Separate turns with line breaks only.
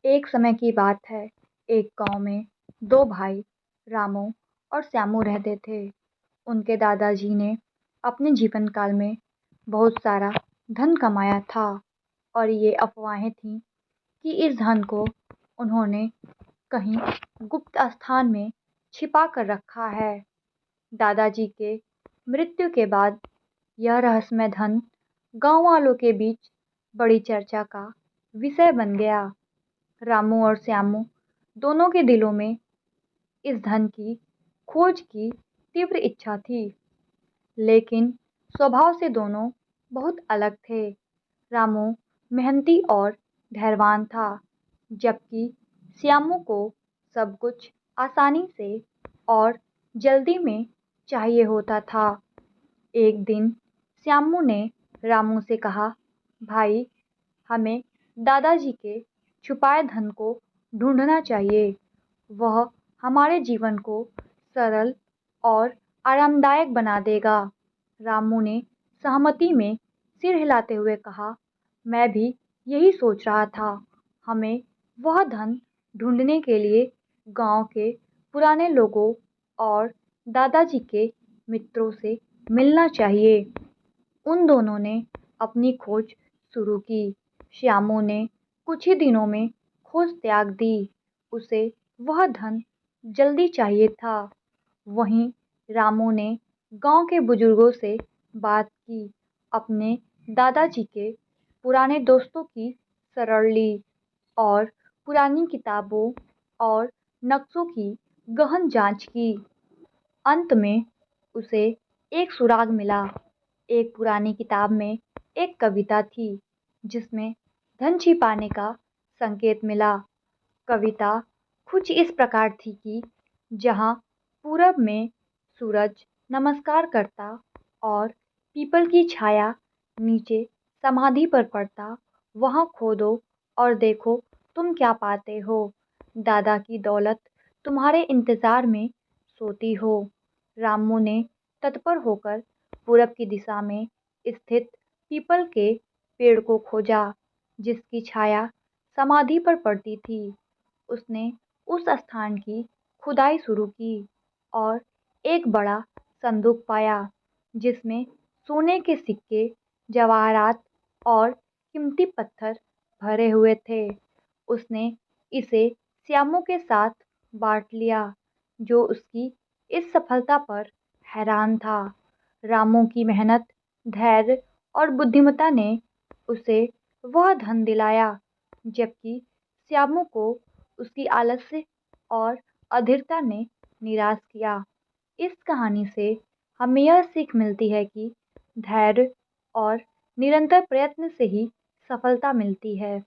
एक समय की बात है। एक गांव में दो भाई रामू और श्यामू रहते थे। उनके दादाजी ने अपने जीवन काल में बहुत सारा धन कमाया था और ये अफवाहें थीं कि इस धन को उन्होंने कहीं गुप्त स्थान में छिपा कर रखा है। दादाजी के मृत्यु के बाद यह रहस्यमय धन गांव वालों के बीच बड़ी चर्चा का विषय बन गया। रामू और श्यामू दोनों के दिलों में इस धन की खोज की तीव्र इच्छा थी, लेकिन स्वभाव से दोनों बहुत अलग थे। रामू मेहनती और धैर्यवान था, जबकि श्यामू को सब कुछ आसानी से और जल्दी में चाहिए होता था। एक दिन श्यामू ने रामू से कहा, भाई, हमें दादाजी के छुपाए धन को ढूंढना चाहिए। वह हमारे जीवन को सरल और आरामदायक बना देगा। रामू ने सहमति में सिर हिलाते हुए कहा, मैं भी यही सोच रहा था। हमें वह धन ढूंढने के लिए गांव के पुराने लोगों और दादाजी के मित्रों से मिलना चाहिए। उन दोनों ने अपनी खोज शुरू की। श्यामू ने कुछ ही दिनों में खोज त्याग दी। उसे वह धन जल्दी चाहिए था। वहीं रामू ने गांव के बुजुर्गों से बात की, अपने दादाजी के पुराने दोस्तों की शरण ली और पुरानी किताबों और नक्शों की गहन जांच की। अंत में उसे एक सुराग मिला। एक पुरानी किताब में एक कविता थी जिसमें धन छिपाने का संकेत मिला। कविता कुछ इस प्रकार थी कि जहाँ पूरब में सूरज नमस्कार करता और पीपल की छाया नीचे समाधि पर पड़ता, वहाँ खोदो और देखो तुम क्या पाते हो। दादा की दौलत तुम्हारे इंतजार में सोती हो। रामू ने तत्पर होकर पूरब की दिशा में स्थित पीपल के पेड़ को खोजा, जिसकी छाया समाधि पर पड़ती थी। उसने उस स्थान की खुदाई शुरू की और एक बड़ा संदूक पाया, जिसमें सोने के सिक्के, जवाहरात और कीमती पत्थर भरे हुए थे। उसने इसे श्यामू के साथ बांट लिया, जो उसकी इस सफलता पर हैरान था। रामू की मेहनत, धैर्य और बुद्धिमत्ता ने उसे वह धन दिलाया, जबकि श्यामू को उसकी आलस्य और अधीरता ने निराश किया। इस कहानी से हमें यह सीख मिलती है कि धैर्य और निरंतर प्रयत्न से ही सफलता मिलती है।